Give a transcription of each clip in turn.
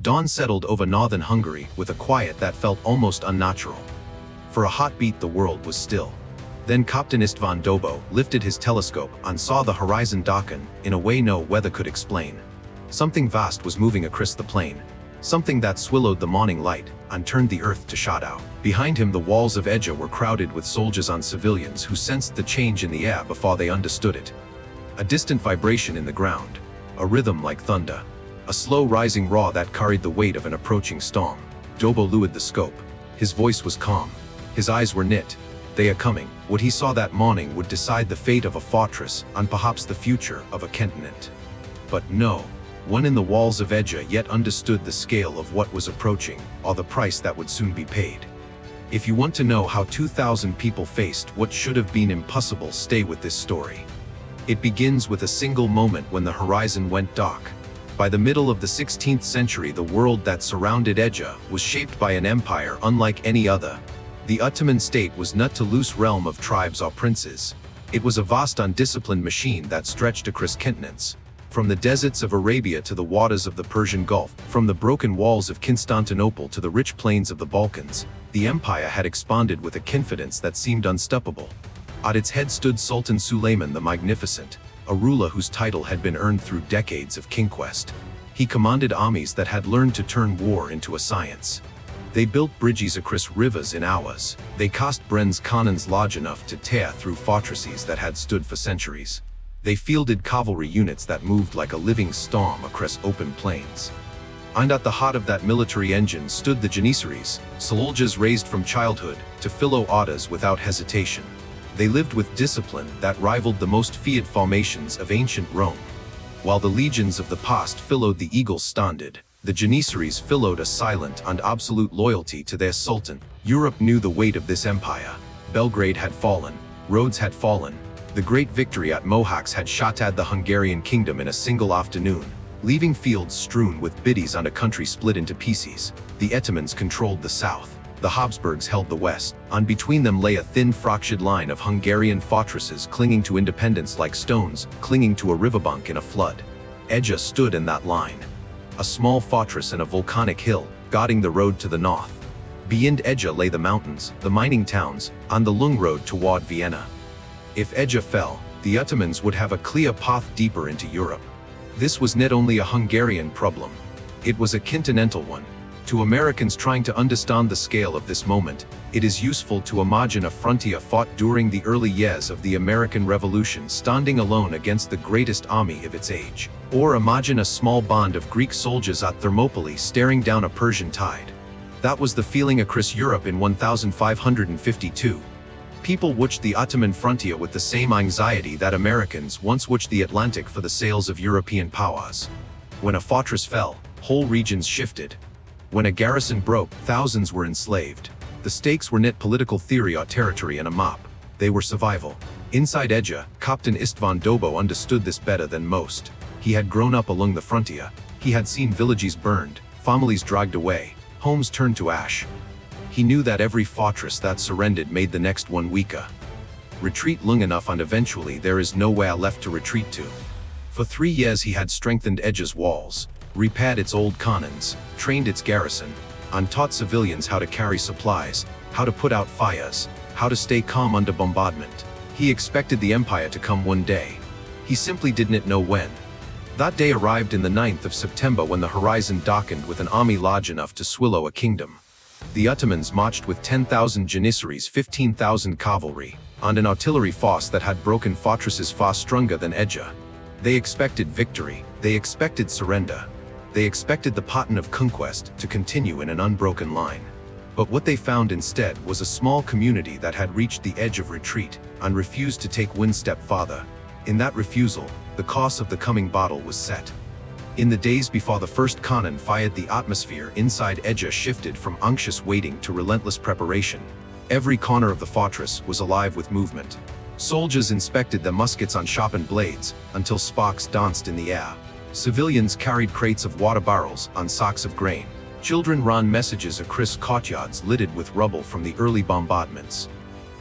Dawn settled over northern Hungary with a quiet that felt almost unnatural. For a hot beat the world was still. Then Captain Istvan Dobo lifted his telescope and saw the horizon darken in a way no weather could explain. Something vast was moving across the plain. Something that swallowed the morning light and turned the earth to shadow. Behind him the walls of Eger were crowded with soldiers and civilians who sensed the change in the air before they understood it. A distant vibration in the ground. A rhythm like thunder. A slow rising roar that carried the weight of an approaching storm. Dobo lowered the scope. His voice was calm. His eyes were knit. They are coming. What he saw that morning would decide the fate of a fortress and perhaps the future of a continent. But no one in the walls of Eger yet understood the scale of what was approaching, or the price that would soon be paid. If you want to know how 2,000 people faced what should have been impossible, stay with this story. It begins with a single moment when the horizon went dark. By the middle of the 16th century, the world that surrounded Eger was shaped by an empire unlike any other. The Ottoman state was not a loose realm of tribes or princes. It was a vast undisciplined machine that stretched across continents. From the deserts of Arabia to the waters of the Persian Gulf, from the broken walls of Constantinople to the rich plains of the Balkans, the empire had expanded with a confidence that seemed unstoppable. At its head stood Sultan Suleiman the Magnificent, a ruler whose title had been earned through decades of conquest. He commanded armies that had learned to turn war into a science. They built bridges across rivers in hours. They cast Bren's cannons large enough to tear through fortresses that had stood for centuries. They fielded cavalry units that moved like a living storm across open plains. And at the heart of that military engine stood the Janissaries, soldiers raised from childhood to follow orders without hesitation. They lived with discipline that rivaled the most feared formations of ancient Rome. While the legions of the past followed the eagle's standard, the Janissaries followed a silent and absolute loyalty to their sultan. Europe knew the weight of this empire. Belgrade had fallen, Rhodes had fallen. The great victory at Mohacs had shattered the Hungarian kingdom in a single afternoon, leaving fields strewn with biddies and a country split into pieces. The Ottomans controlled the south, the Habsburgs held the west, and between them lay a thin fractured line of Hungarian fortresses clinging to independence like stones clinging to a riverbank in a flood. Eger stood in that line. A small fortress in a volcanic hill, guarding the road to the north. Beyond Eger lay the mountains, the mining towns, and the Lung road toward Vienna. If Eger fell, the Ottomans would have a clear path deeper into Europe. This was not only a Hungarian problem, it was a continental one. To Americans trying to understand the scale of this moment, it is useful to imagine a frontier fought during the early years of the American Revolution standing alone against the greatest army of its age. Or imagine a small band of Greek soldiers at Thermopylae staring down a Persian tide. That was the feeling across Europe in 1552. People watched the Ottoman frontier with the same anxiety that Americans once watched the Atlantic for the sails of European powers. When a fortress fell, whole regions shifted. When a garrison broke, thousands were enslaved. The stakes were not political theory or territory in a map. They were survival. Inside Eger, Captain Istvan Dobo understood this better than most. He had grown up along the frontier. He had seen villages burned, families dragged away, homes turned to ash. He knew that every fortress that surrendered made the next one weaker. Retreat long enough and eventually there is nowhere left to retreat to. For 3 years he had strengthened Eger's walls, repaired its old cannons, trained its garrison, and taught civilians how to carry supplies, how to put out fires, how to stay calm under bombardment. He expected the empire to come one day. He simply didn't know when. That day arrived in the 9th of September when the horizon darkened with an army large enough to swallow a kingdom. The Ottomans marched with 10,000 Janissaries, 15,000 cavalry, and an artillery force that had broken fortresses far stronger than Eger. They expected victory, they expected surrender. They expected the pattern of conquest to continue in an unbroken line. But what they found instead was a small community that had reached the edge of retreat and refused to take one step farther. In that refusal, the course of the coming battle was set. In the days before the first cannon fired, the atmosphere inside Eger shifted from anxious waiting to relentless preparation. Every corner of the fortress was alive with movement. Soldiers inspected their muskets on sharpened blades until sparks danced in the air. Civilians carried crates of water barrels on sacks of grain. Children ran messages across courtyards littered with rubble from the early bombardments.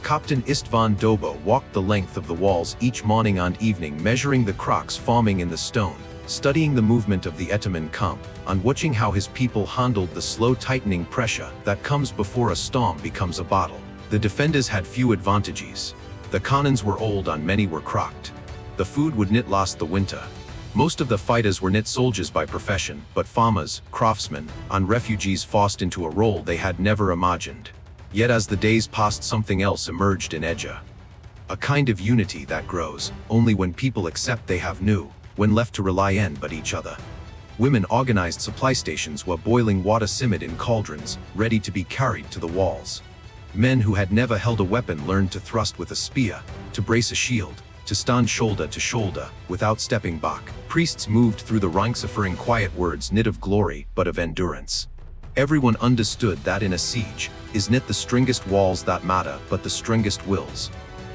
Captain Istvan Dobo walked the length of the walls each morning and evening, measuring the cracks forming in the stone, studying the movement of the Ottoman camp, and watching how his people handled the slow tightening pressure that comes before a storm becomes a battle. The defenders had few advantages. The cannons were old and many were cracked. The food would not last the winter. Most of the fighters were not soldiers by profession, but farmers, craftsmen, and refugees forced into a role they had never imagined. Yet as the days passed, something else emerged in Eger. A kind of unity that grows only when people accept they have new, when left to rely on but each other. Women organized supply stations where boiling water simmered in cauldrons, ready to be carried to the walls. Men who had never held a weapon learned to thrust with a spear, to brace a shield, to stand shoulder to shoulder, without stepping back. Priests moved through the ranks uttering quiet words not of glory, but of endurance. Everyone understood that in a siege, is not the strongest walls that matter, but the strongest wills.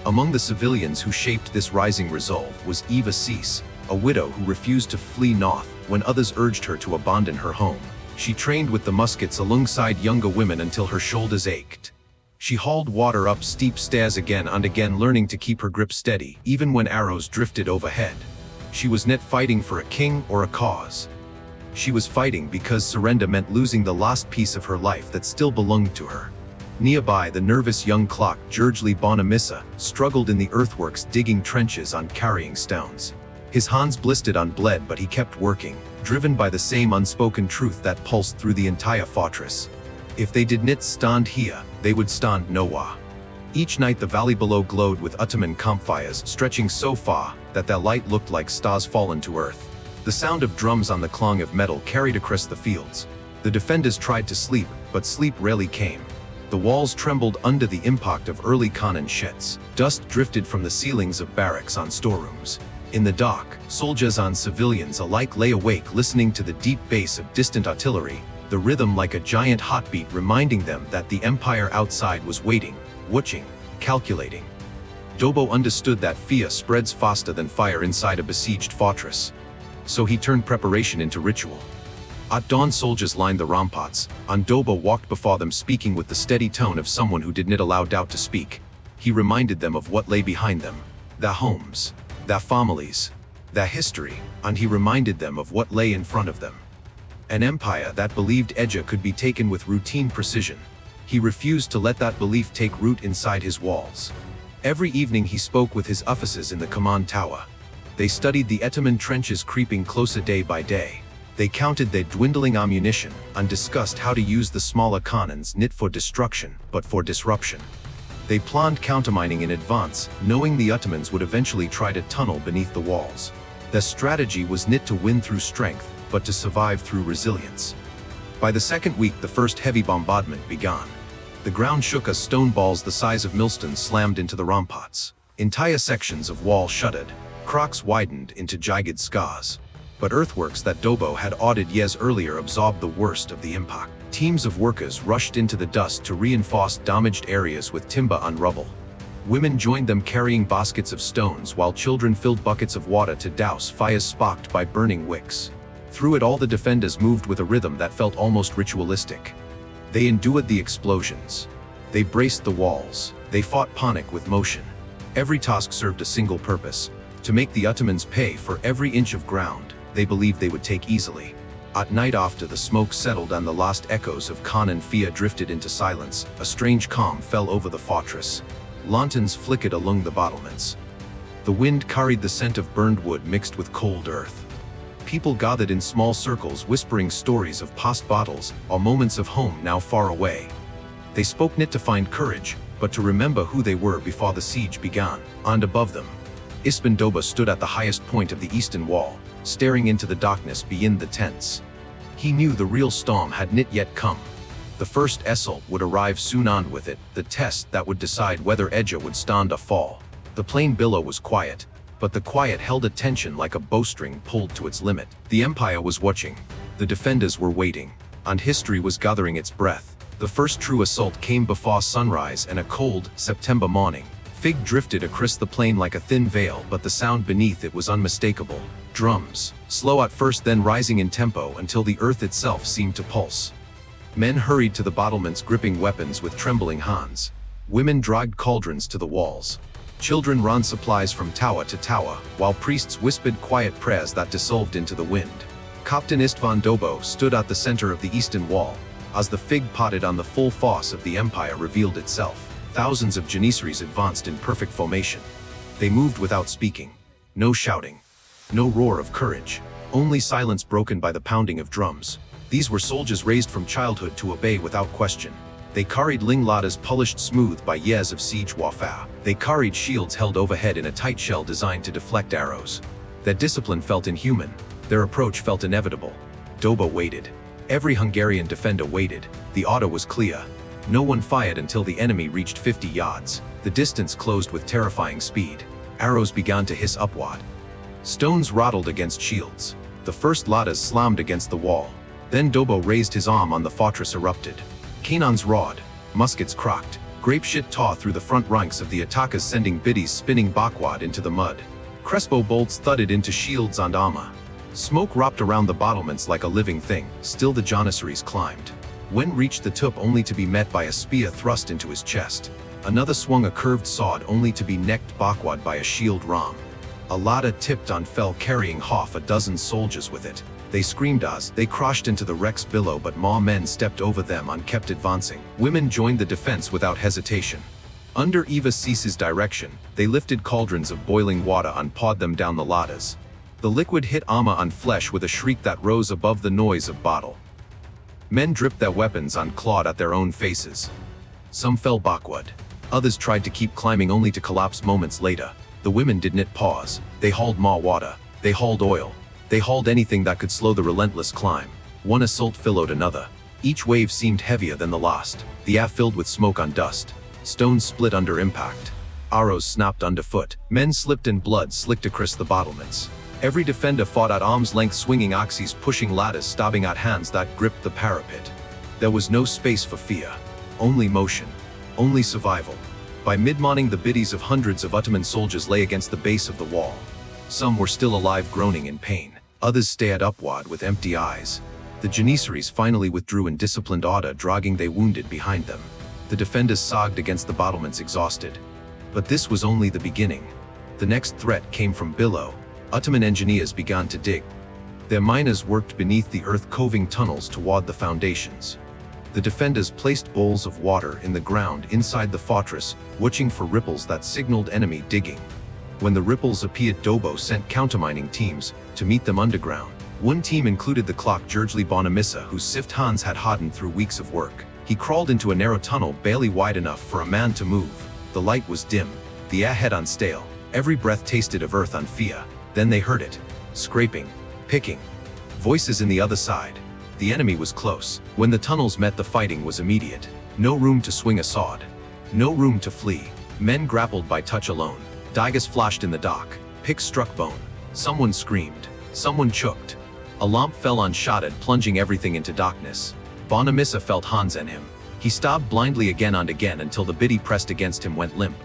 Among the civilians who shaped this rising resolve was Eva Cease, a widow who refused to flee north when others urged her to abandon her home. She trained with the muskets alongside younger women until her shoulders ached. She hauled water up steep stairs again and again, learning to keep her grip steady, even when arrows drifted overhead. She was not fighting for a king or a cause. She was fighting because surrender meant losing the last piece of her life that still belonged to her. Nearby, the nervous young clerk, Georgely Bonamissa, struggled in the earthworks, digging trenches and carrying stones. His hands blistered and bled, but he kept working, driven by the same unspoken truth that pulsed through the entire fortress. If they did not stand here, they would stand nowhere. Each night the valley below glowed with Ottoman campfires, stretching so far that their light looked like stars fallen to earth. The sound of drums and the clang of metal carried across the fields. The defenders tried to sleep, but sleep rarely came. The walls trembled under the impact of early cannon shots. Dust drifted from the ceilings of barracks and storerooms. In the dark, soldiers and civilians alike lay awake, listening to the deep bass of distant artillery, the rhythm like a giant heartbeat reminding them that the empire outside was waiting, watching, calculating. Dobo understood that fear spreads faster than fire inside a besieged fortress. So he turned preparation into ritual. At dawn, soldiers lined the ramparts, and Dobo walked before them, speaking with the steady tone of someone who did not allow doubt to speak. He reminded them of what lay behind them, their homes, their families, their history, and he reminded them of what lay in front of them. An empire that believed Eger could be taken with routine precision. He refused to let that belief take root inside his walls. Every evening he spoke with his officers in the command tower. They studied the Ottoman trenches, creeping closer day by day. They counted their dwindling ammunition and discussed how to use the smaller cannons not for destruction, but for disruption. They planned countermining in advance, knowing the Ottomans would eventually try to tunnel beneath the walls. Their strategy was not to win through strength, but to survive through resilience. By the second week, the first heavy bombardment began. The ground shook as stone balls the size of millstones slammed into the ramparts. Entire sections of wall shuddered, cracks widened into jagged scars. But earthworks that Dobo had ordered years earlier absorbed the worst of the impact. Teams of workers rushed into the dust to reinforce damaged areas with timber and rubble. Women joined them carrying baskets of stones, while children filled buckets of water to douse fires sparked by burning wicks. Through it all, the defenders moved with a rhythm that felt almost ritualistic. They endured the explosions. They braced the walls. They fought panic with motion. Every task served a single purpose: to make the Ottomans pay for every inch of ground they believed they would take easily. At night, after the smoke settled and the last echoes of cannon fear drifted into silence, a strange calm fell over the fortress. Lanterns flickered along the battlements. The wind carried the scent of burned wood mixed with cold earth. People gathered in small circles, whispering stories of past battles or moments of home now far away. They spoke not to find courage, but to remember who they were before the siege began. And above them, Ispan Doba stood at the highest point of the eastern wall, staring into the darkness beyond the tents. He knew the real storm had not yet come. The first assault would arrive soon, and with it, the test that would decide whether Eger would stand or fall. The plain below was quiet, but the quiet held a tension like a bowstring pulled to its limit. The Empire was watching, the defenders were waiting, and history was gathering its breath. The first true assault came before sunrise and a cold, September morning. Fig drifted across the plain like a thin veil, but the sound beneath it was unmistakable. Drums, slow at first, then rising in tempo until the earth itself seemed to pulse. Men hurried to the battlements, gripping weapons with trembling hands. Women dragged cauldrons to the walls. Children ran supplies from tower to tower, while priests whispered quiet prayers that dissolved into the wind. Captain Istvan Dobo stood at the center of the eastern wall. As the fig potted on the full force of the empire revealed itself, thousands of Janissaries advanced in perfect formation. They moved without speaking. No shouting. No roar of courage. Only silence broken by the pounding of drums. These were soldiers raised from childhood to obey without question. They carried lingladas polished smooth by years of siege warfare. They carried shields held overhead in a tight shell designed to deflect arrows. Their discipline felt inhuman. Their approach felt inevitable. Dobo waited. Every Hungarian defender waited. The order was clear. No one fired until the enemy reached 50 yards. The distance closed with terrifying speed. Arrows began to hiss upward. Stones rattled against shields. The first ladders slammed against the wall. Then Dobo raised his arm on the fortress erupted. Cannons roared. Muskets cracked. Grape shit tore through the front ranks of the attackers, sending biddies spinning backward into the mud. Crossbow bolts thudded into shields and armor. Smoke wrapped around the battlements like a living thing. Still the Janissaries climbed. One reached the top only to be met by a spear thrust into his chest. Another swung a curved sword only to be necked backward by a shield ram. A ladder tipped and fell, carrying half a dozen soldiers with it. They screamed as they crashed into the wrecks below, but more men stepped over them and kept advancing. Women joined the defense without hesitation. Under Eva Cease's direction, they lifted cauldrons of boiling water and poured them down the ladders. The liquid hit armor and flesh with a shriek that rose above the noise of battle. Men dripped their weapons and clawed at their own faces. Some fell backward. Others tried to keep climbing only to collapse moments later. The women didn't pause. They hauled more water. They hauled oil. They hauled anything that could slow the relentless climb. One assault followed another. Each wave seemed heavier than the last. The air filled with smoke and dust. Stones split under impact. Arrows snapped underfoot. Men slipped and blood slicked across the battlements. Every defender fought at arm's length, swinging axes, pushing ladders, stabbing at hands that gripped the parapet. There was no space for fear. Only motion. Only survival. By mid-morning, the biddies of hundreds of Ottoman soldiers lay against the base of the wall. Some were still alive, groaning in pain. Others stared upward with empty eyes. The Janissaries finally withdrew in disciplined order, dragging their wounded behind them. The defenders sagged against the battlements, exhausted. But this was only the beginning. The next threat came from below. Ottoman engineers began to dig. Their miners worked beneath the earth-coving tunnels toward the foundations. The defenders placed bowls of water in the ground inside the fortress, watching for ripples that signaled enemy digging. When the ripples appeared, Dobo sent countermining teams to meet them underground. One team included the clock Georgely Bonamissa, whose sift hands had hardened through weeks of work. He crawled into a narrow tunnel barely wide enough for a man to move. The light was dim, the air head unstale. Every breath tasted of earth and fear. Then they heard it. Scraping. Picking. Voices in the other side. The enemy was close. When the tunnels met, the fighting was immediate. No room to swing a sword. No room to flee. Men grappled by touch alone. Daggers flashed in the dark. Picks struck bone. Someone screamed. Someone choked. A lamp fell unshattered, plunging everything into darkness. Bonamissa felt hands in him. He stabbed blindly again and again until the biddy pressed against him went limp.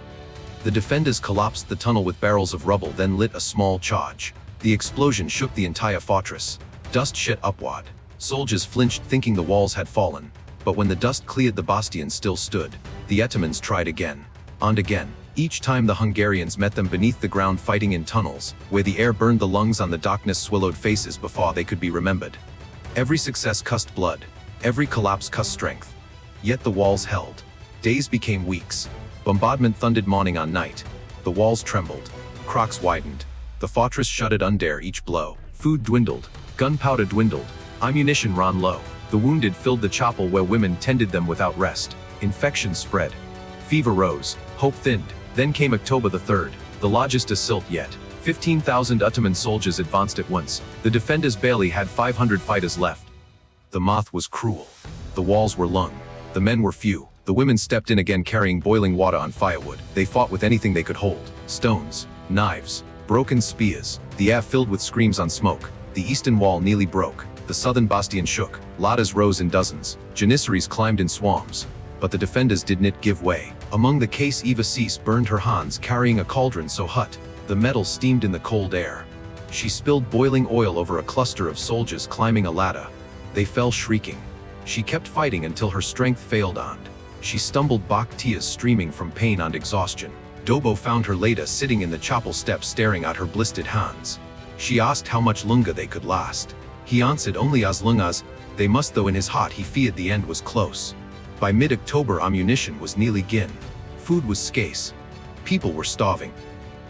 The defenders collapsed the tunnel with barrels of rubble, then lit a small charge. The explosion shook the entire fortress. Dust shot upward. Soldiers flinched, thinking the walls had fallen. But when the dust cleared, the bastions still stood. The Ottomans tried again. And again. Each time the Hungarians met them beneath the ground, fighting in tunnels, where the air burned the lungs and the darkness swallowed faces before they could be remembered. Every success cost blood. Every collapse cost strength. Yet the walls held. Days became weeks. Bombardment thundered morning and night. The walls trembled. Cracks widened. The fortress shuddered under each blow. Food dwindled. Gunpowder dwindled. Ammunition ran low. The wounded filled the chapel where women tended them without rest. Infection spread. Fever rose. Hope thinned. Then came October the 3rd, the largest assault yet. 15,000 Ottoman soldiers advanced at once. The defenders barely had 500 fighters left. The math was cruel. The walls were long. The men were few. The women stepped in again, carrying boiling water and firewood. They fought with anything they could hold. Stones, knives, broken spears. The air filled with screams and smoke. The eastern wall nearly broke. The southern bastion shook. Ladders rose in dozens. Janissaries climbed in swarms. But the defenders didn't give way. Among the case, Eva Cease burned her hands carrying a cauldron so hot, the metal steamed in the cold air. She spilled boiling oil over a cluster of soldiers climbing a ladder. They fell shrieking. She kept fighting until her strength failed and she stumbled back, tears streaming from pain and exhaustion. Dobo found her later sitting in the chapel steps staring at her blistered hands. She asked how much longer they could last. He answered only as long as they must, though in his heart he feared the end was close. By mid-October ammunition was nearly gone. Food was scarce. People were starving.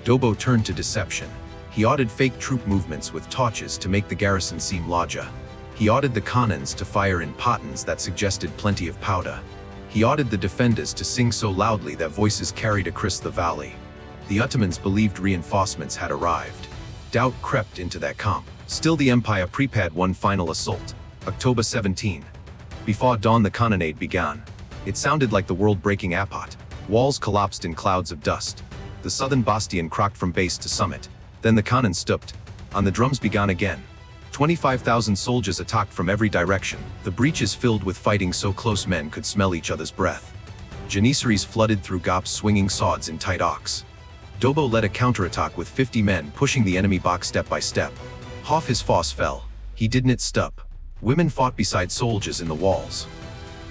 Dobo turned to deception. He ordered fake troop movements with torches to make the garrison seem larger. He ordered the cannons to fire in patterns that suggested plenty of powder. He ordered the defenders to sing so loudly their voices carried across the valley. The Ottomans believed reinforcements had arrived. Doubt crept into their camp. Still the empire prepared one final assault. October 17. Before dawn the cannonade began. It sounded like the world breaking apart. Walls collapsed in clouds of dust. The southern bastion cracked from base to summit. Then the cannon stopped, and the drums began again. 25,000 soldiers attacked from every direction, the breaches filled with fighting so close men could smell each other's breath. Janissaries flooded through gaps swinging swords in tight arcs. Dobo led a counterattack with 50 men pushing the enemy back step by step. Half his force fell. He didn't stop. Women fought beside soldiers in the walls.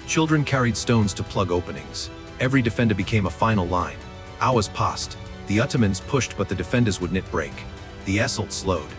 Children carried stones to plug openings. Every defender became a final line. Hours passed. The Ottomans pushed but the defenders wouldn't break. The assault slowed,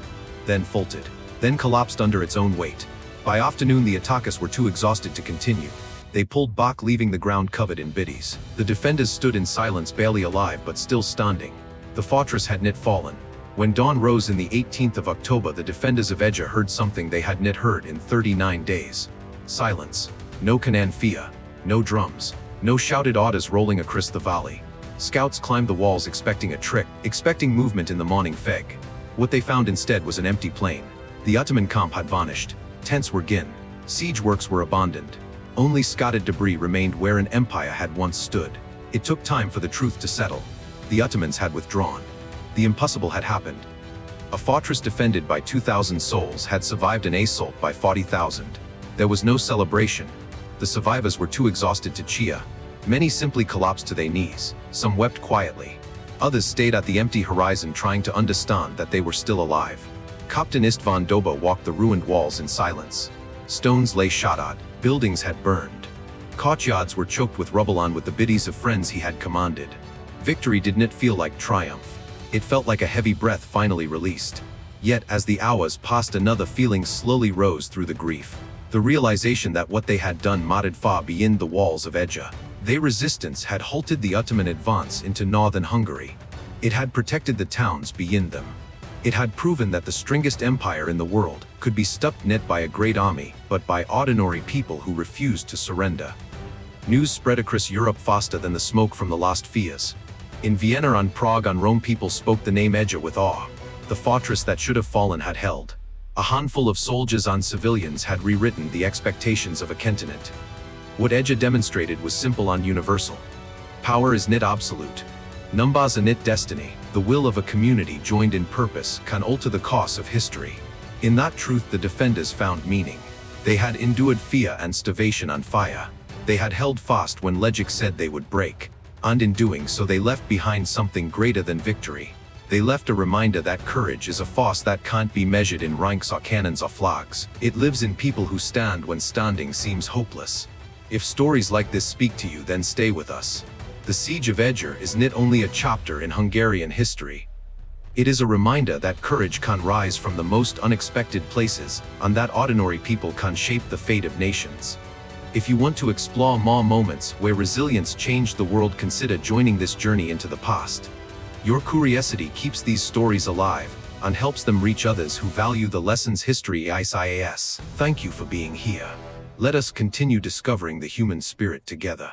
then faltered, then collapsed under its own weight. By afternoon the attackers were too exhausted to continue. They pulled back, leaving the ground covered in biddies. The defenders stood in silence, barely alive but still standing. The fortress had not fallen. When dawn rose in the 18th of October, the defenders of Eger heard something they had not heard in 39 days. Silence. No cannon fire. No drums. No shouted orders rolling across the valley. Scouts climbed the walls expecting a trick, expecting movement in the morning fog. What they found instead was an empty plain. The Ottoman camp had vanished. Tents were gone. Siege works were abandoned. Only scattered debris remained where an empire had once stood. It took time for the truth to settle. The Ottomans had withdrawn. The impossible had happened. A fortress defended by 2,000 souls had survived an assault by 40,000. There was no celebration. The survivors were too exhausted to cheer. Many simply collapsed to their knees. Some wept quietly. Others stayed at the empty horizon trying to understand that they were still alive. Captain Istvan Dobo walked the ruined walls in silence. Stones lay shattered. Buildings had burned. Courtyards were choked with rubble on with the biddies of friends he had commanded. Victory didn't feel like triumph. It felt like a heavy breath finally released. Yet as the hours passed, another feeling slowly rose through the grief. The realization that what they had done mattered far beyond the walls of Eger. Their resistance had halted the Ottoman advance into northern Hungary. It had protected the towns beyond them. It had proven that the strongest empire in the world could be stopped not by a great army, but by ordinary people who refused to surrender. News spread across Europe faster than the smoke from the last fears. In Vienna and Prague and Rome, people spoke the name Eger with awe. The fortress that should have fallen had held. A handful of soldiers and civilians had rewritten the expectations of a continent. What Eger demonstrated was simple and universal. Power is not absolute. Numbers are not destiny. The will of a community joined in purpose can alter the course of history. In that truth the defenders found meaning. They had endured fear and starvation and fire. They had held fast when logic said they would break. And in doing so they left behind something greater than victory. They left a reminder that courage is a force that can't be measured in ranks or cannons or flags. It lives in people who stand when standing seems hopeless. If stories like this speak to you, then stay with us. The Siege of Eger is not only a chapter in Hungarian history. It is a reminder that courage can rise from the most unexpected places, and that ordinary people can shape the fate of nations. If you want to explore more moments where resilience changed the world, consider joining this journey into the past. Your curiosity keeps these stories alive and helps them reach others who value the lessons history is. Thank you for being here. Let us continue discovering the human spirit together.